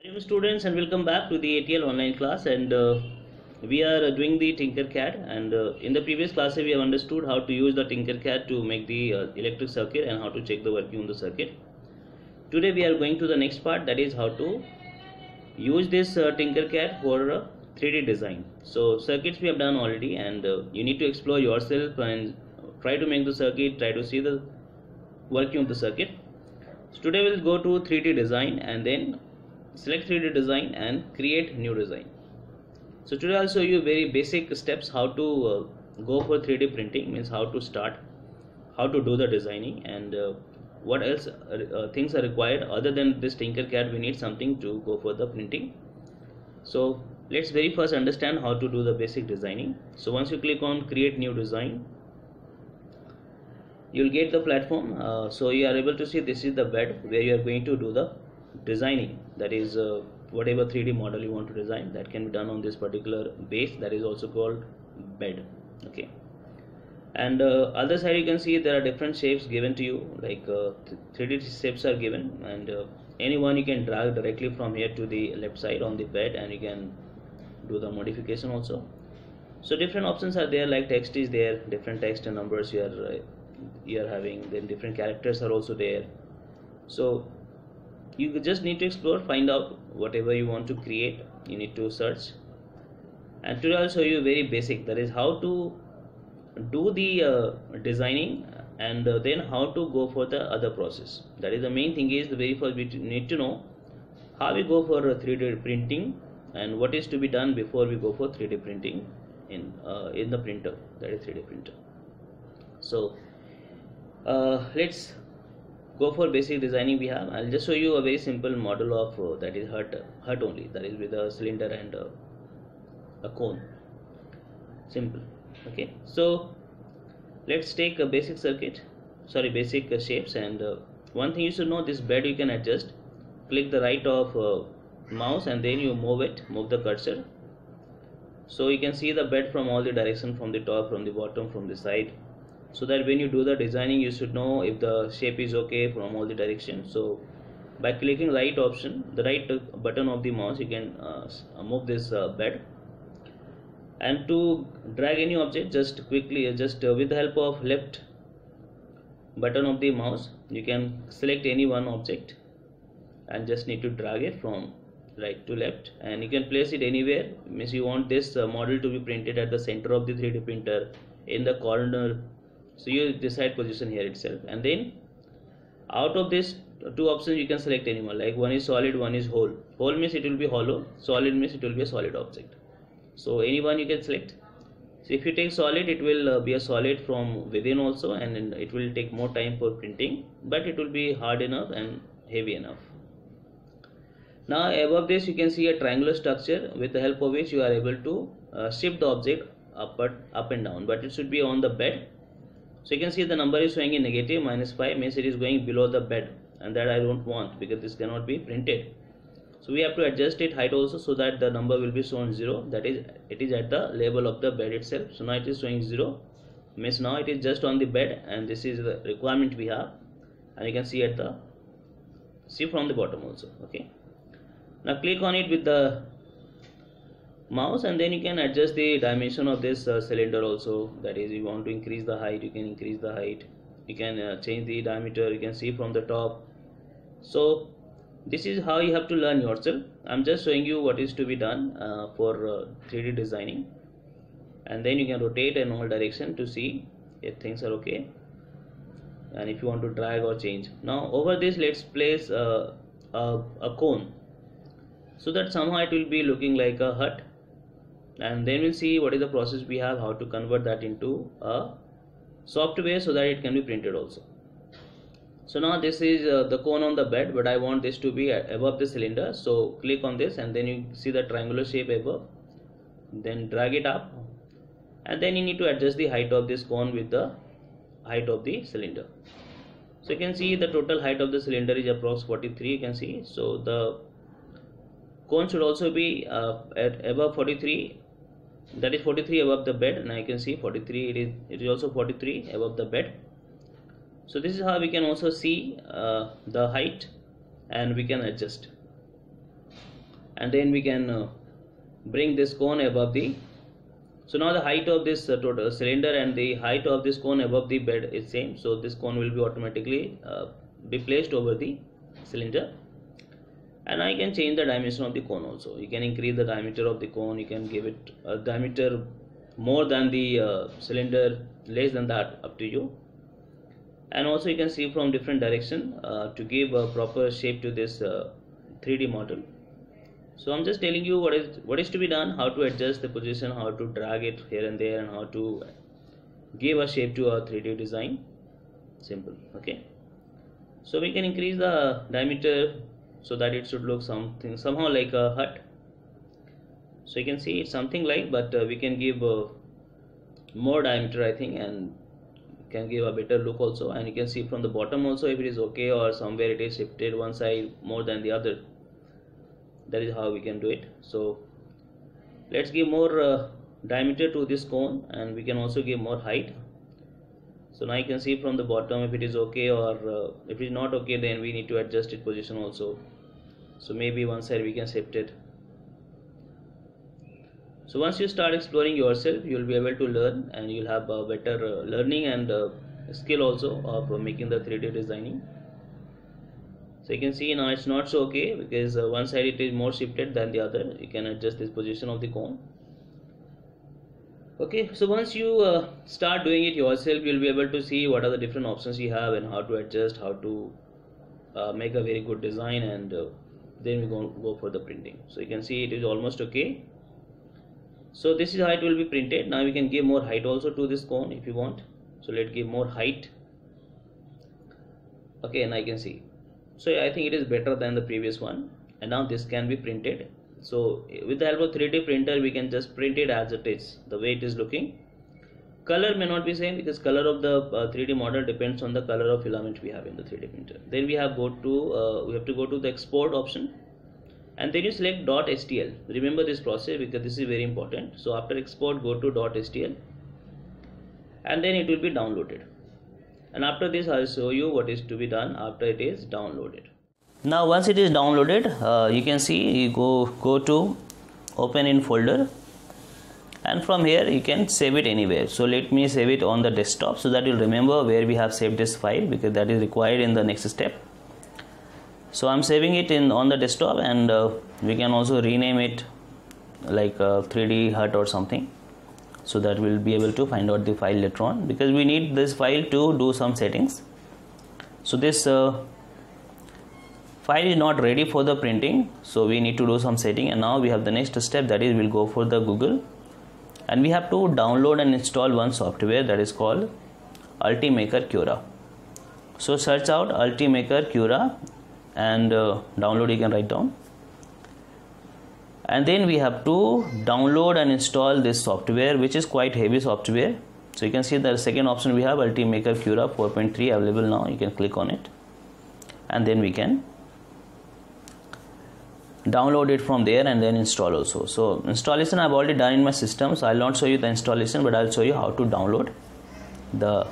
Hello students and welcome back to the ATL online class, and we are doing the Tinkercad, and in the previous class we have understood how to use the Tinkercad to make the electric circuit and how to check the working on the circuit. Today we are going to the next part, that is how to use this Tinkercad for 3D design. So circuits we have done already, and you need to explore yourself and try to make the circuit, try to see the working of the circuit. So today we'll go to 3D design and then select 3D design and create new design. So today I'll show you very basic steps how to go for 3D printing, means how to start, how to do the designing, and what else things are required. Other than this Tinkercad, we need something to go for the printing. So let's very first understand how to do the basic designing. So once you click on create new design, you'll get the platform. So you are able to see this is the bed where you are going to do the designing, that is whatever 3D model you want to design, that can be done on this particular base, that is also called bed. Okay, and other side you can see there are different shapes given to you, like 3D shapes are given, and any one you can drag directly from here to the left side on the bed, and you can do the modification also. So different options are there, like text is there, different text and numbers you are having, then different characters are also there. So you just need to explore, find out whatever you want to create, you need to search. And today I'll show you very basic, that is how to do the designing, and then how to go for the other process. That is the main thing, is the very first we need to know how we go for 3D printing and what is to be done before we go for 3D printing in the printer, that is 3D printer. So let's go for basic designing. We have, I'll just show you a very simple model of that is hut only, that is with a cylinder and a cone, simple. Okay, so let's take a basic circuit, sorry, basic shapes, and one thing you should know, this bed you can adjust. Click the right of mouse and then you move the cursor, so you can see the bed from all the direction, from the top, from the bottom, from the side, so that when you do the designing you should know if the shape is okay from all the directions. So by clicking right option, the right button of the mouse, you can move this bed. And to drag any object, just quickly with the help of left button of the mouse, you can select any one object and just need to drag it from right to left, and you can place it anywhere. Means you want this model to be printed at the center of the 3D printer, in the corner, so you decide position here itself. And then out of this two options you can select any one, like one is solid, one is whole. Whole means it will be hollow, solid means it will be a solid object. So any one you can select. So if you take solid, it will be a solid from within also, and it will take more time for printing, but it will be hard enough and heavy enough. Now above this you can see a triangular structure, with the help of which you are able to shift the object up and down, but it should be on the bed. So you can see the number is showing in negative, -5 means it is going below the bed, and that I don't want, because this cannot be printed. So we have to adjust it height also, so that the number will be shown 0, that is it is at the level of the bed itself. So now it is showing 0, means now it is just on the bed, and this is the requirement we have, and you can see from the bottom also. Okay, now click on it with the mouse, and then you can adjust the dimension of this cylinder also, that is you want to increase the height, you can increase the height, you can change the diameter, you can see from the top. So this is how you have to learn yourself. I'm just showing you what is to be done for 3D designing, and then you can rotate in all direction to see if things are okay, and if you want to drag or change. Now over this let's place a cone, so that somehow it will be looking like a hut, and then we'll see what is the process we have, how to convert that into a software so that it can be printed also. So now this is the cone on the bed, but I want this to be above the cylinder, so click on this, and then you see the triangular shape above, then drag it up, and then you need to adjust the height of this cone with the height of the cylinder. So you can see the total height of the cylinder is approx 43, you can see. So the cone should also be at above 43, that is 43 above the bed. Now you can see 43, it is also 43 above the bed. So this is how we can also see the height, and we can adjust. and then we can bring this cone above the. So now the height of this total cylinder and the height of this cone above the bed is same, so this cone will be automatically be placed over the cylinder. And I can change the dimension of the cone also. You can increase the diameter of the cone, you can give it a diameter more than the cylinder, less than that, up to you. And also you can see from different direction to give a proper shape to this 3D model. So I'm just telling you what is to be done, how to adjust the position, how to drag it here and there, and how to give a shape to a 3D design. Simple. Okay, so we can increase the diameter so that it should look somehow like a hut. So you can see it's something like, but we can give more diameter, I think, and can give a better look also. And you can see from the bottom also if it is okay, or somewhere it is shifted one side more than the other. That is how we can do it. So let's give more diameter to this cone, and we can also give more height. So now you can see from the bottom if it is okay, or if it is not okay, then we need to adjust its position also. So maybe one side we can shift it. So once you start exploring yourself, you will be able to learn, and you will have a better learning and skill also of making the 3D designing. So you can see now it's not so okay, because one side it is more shifted than the other. You can adjust this position of the cone. Okay, so once you start doing it yourself, you will be able to see what are the different options you have and how to adjust, how to make a very good design, and then we go for the printing. So you can see it is almost okay. So this is how it will be printed. Now we can give more height also to this cone if you want. So let's give more height. Okay, and I can see. So I think it is better than the previous one, and now this can be printed. So with the help of 3D printer, we can just print it as it is, the way it is looking. Color may not be same, because color of the 3D model depends on the color of filament we have in the 3D printer. Then we have to go to the export option, and then you select .stl. Remember this process, because this is very important. So after export, go to .stl, and then it will be downloaded. And after this, I'll show you what is to be done after it is downloaded. Now once it is downloaded, you can see you go to open in folder, and from here you can save it anywhere. So let me save it on the desktop, so that you'll remember where we have saved this file, because that is required in the next step. So I'm saving it on the desktop, and we can also rename it like 3D hut or something, so that we'll be able to find out the file later on, because we need this file to do some settings. So this file is not ready for the printing, so we need to do some setting. And now we have the next step, that is we'll go for the Google, and we have to download and install one software that is called Ultimaker Cura. So search out Ultimaker Cura and download, you can write down. And then we have to download and install this software, which is quite heavy software. So you can see the second option we have, Ultimaker Cura 4.3 available now. You can click on it, and then we can download it from there and then install also. So installation I've already done in my system, so I'll not show you the installation, but I'll show you how to download the.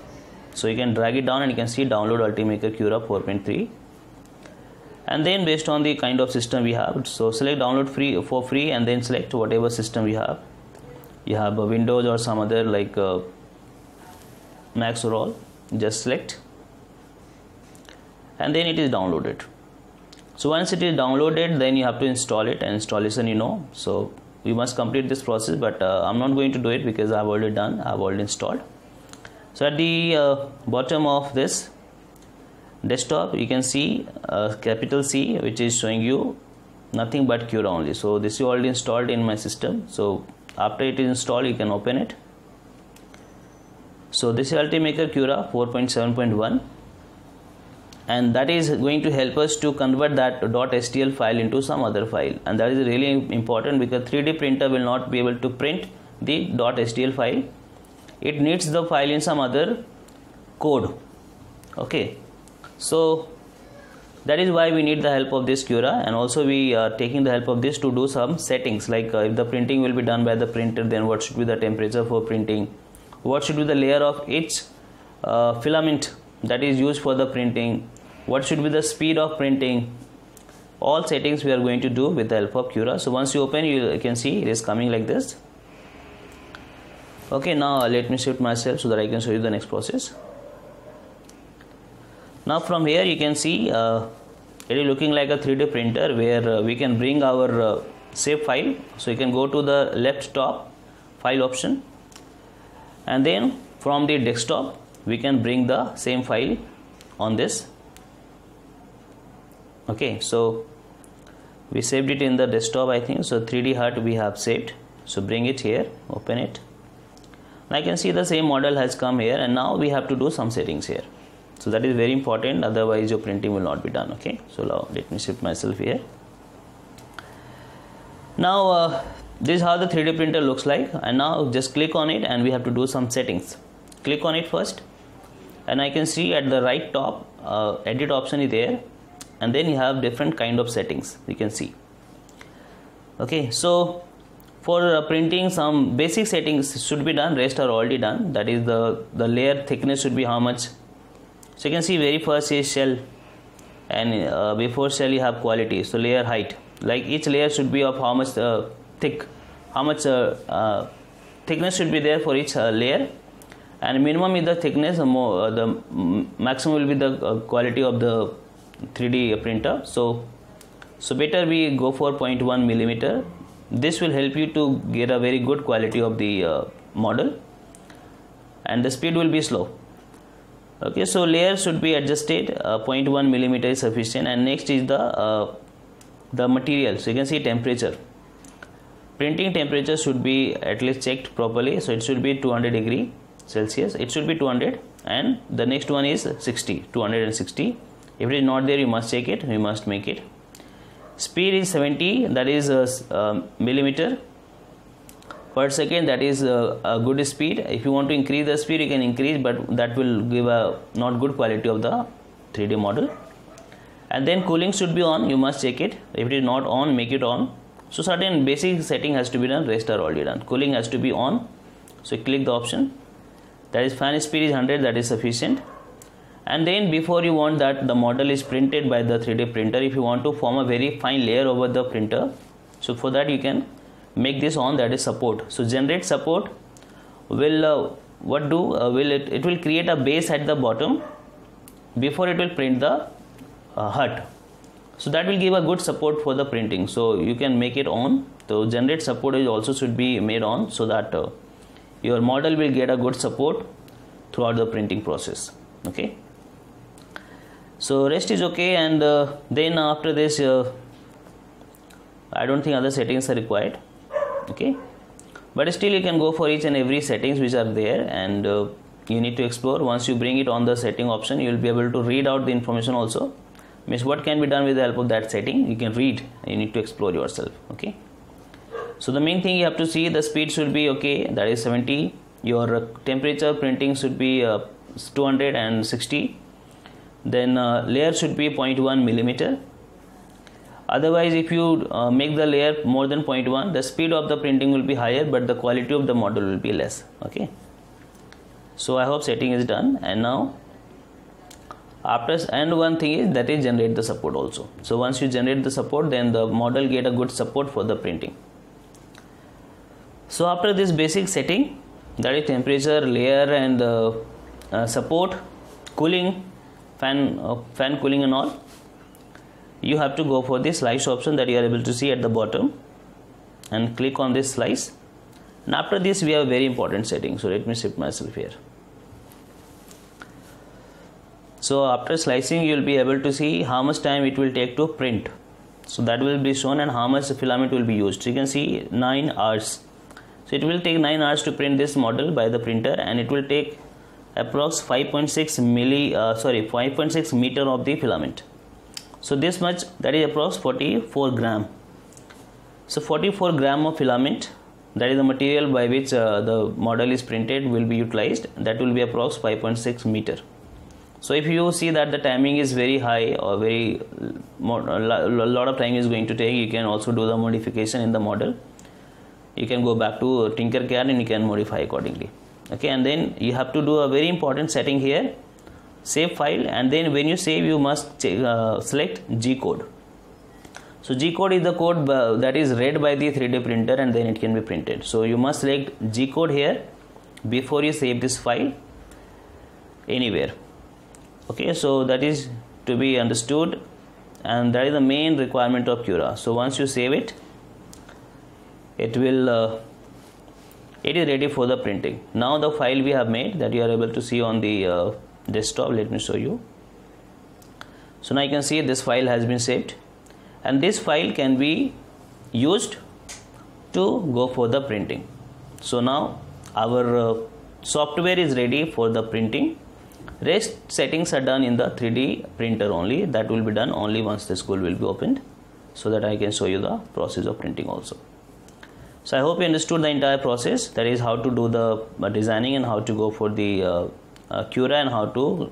So you can drag it down, and you can see download Ultimaker Cura 4.3. And then based on the kind of system we have, so select download for free, and then select whatever system we have. You have a Windows or some other like Mac or all, just select, and then it is downloaded. So once it is downloaded, then you have to install it, and installation, so we must complete this process, but I'm not going to do it because I've already done, I've already installed. So at the bottom of this desktop, you can see capital C, which is showing you nothing but Cura only. So this is already installed in my system. So after it is installed, you can open it. So this is Ultimaker Cura 4.7.1, and that is going to help us to convert that .stl file into some other file, and that is really important, because 3D printer will not be able to print the .stl file. It needs the file in some other code. Okay, so that is why we need the help of this Cura, and also we are taking the help of this to do some settings, like if the printing will be done by the printer, then what should be the temperature for printing, what should be the layer of each filament that is used for the printing, what should be the speed of printing, all settings we are going to do with the help of Cura. So once you open, you can see it is coming like this. Okay, now let me shift myself so that I can show you the next process. Now from here you can see it is looking like a 3D printer where we can bring our save file. So you can go to the left top file option, and then from the desktop we can bring the same file on this. Okay, so we saved it in the desktop, I think. So 3D Hut we have saved. So bring it here, open it. I can see the same model has come here, and now we have to do some settings here. So that is very important, otherwise your printing will not be done. Okay, so now let me shift myself here. Now this is how the 3D printer looks like, and now just click on it and we have to do some settings. Click on it first, and I can see at the right top edit option is there, and then you have different kind of settings you can see. Okay, so for printing, some basic settings should be done, rest are already done. That is the layer thickness should be how much. So you can see very first is shell, and before shell you have quality. So layer height, like each layer should be of how much thick, how much thickness should be there for each layer, and minimum is the thickness, the maximum will be the quality of the 3D printer. So better we go for 0.1 millimeter. This will help you to get a very good quality of the model, and the speed will be slow. Okay, so layer should be adjusted, 0.1 millimeter is sufficient. And next is the material. So you can see temperature. Printing temperature should be at least checked properly. So it should be 200 degree Celsius. It should be 200, and the next one is 60, 260. If it is not there, you must check it. You must make it. Speed is 70, that is millimeter per second. That is a good speed. If you want to increase the speed, you can increase, but that will give a not good quality of the 3D model. And then cooling should be on. You must check it. If it is not on, make it on. So certain basic setting has to be done. Rest are already done. Cooling has to be on. So click the option. That is fan speed is 100. That is sufficient. And then before you want that the model is printed by the 3D printer, if you want to form a very fine layer over the printer, so for that you can make this on, that is support. So generate support will it will create a base at the bottom before it will print the hut. So that will give a good support for the printing. So you can make it on. So generate support is also should be made on, so that your model will get a good support throughout the printing process. Okay. So rest is okay, and then after this I don't think other settings are required. Okay, but still you can go for each and every settings which are there, and you need to explore. Once you bring it on the setting option, you will be able to read out the information also. Means what can be done with the help of that setting, you can read. You need to explore yourself. Okay, so the main thing you have to see, the speed should be okay, that is 70. Your temperature printing should be 260. Then layer should be 0.1 millimeter. Otherwise, if you make the layer more than 0.1, the speed of the printing will be higher, but the quality of the model will be less. Okay, so I hope setting is done. And now and one thing is that is generate the support also. So once you generate the support, then the model get a good support for the printing. So after this basic setting, that is temperature, layer, and support, cooling, fan cooling and all, you have to go for the slice option that you are able to see at the bottom, and click on this slice. And after this we have very important setting. So let me shift myself here. So after slicing, you will be able to see how much time it will take to print. So that will be shown, and how much filament will be used. So you can see 9 hours. So it will take 9 hours to print this model by the printer, and it will take approx 5.6 meter of the filament. So this much, that is approx 44 gram. So 44 gram of filament, that is the material by which the model is printed, will be utilized. That will be approx 5.6 meter. So if you see that the timing is very high, or a lot of time is going to take, you can also do the modification in the model. You can go back to Tinkercad and you can modify accordingly. Okay, and then you have to do a very important setting here, save file, and then when you save, you must select G code. So G code is the code that is read by the 3D printer and then it can be printed. So you must select G code here before you save this file anywhere. Okay, so that is to be understood, and that is the main requirement of Cura. So once you save it, it will it is ready for the printing. Now the file we have made that you are able to see on the desktop, let me show you. So now you can see this file has been saved, and this file can be used to go for the printing. So now our software is ready for the printing. Rest settings are done in the 3D printer only. That will be done only once the school will be opened, so that I can show you the process of printing also. So I hope you understood the entire process, that is how to do the designing and how to go for the Cura and how to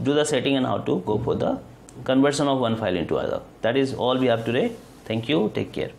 do the setting and how to go for the conversion of one file into other. That is all we have today. Thank you. Take care.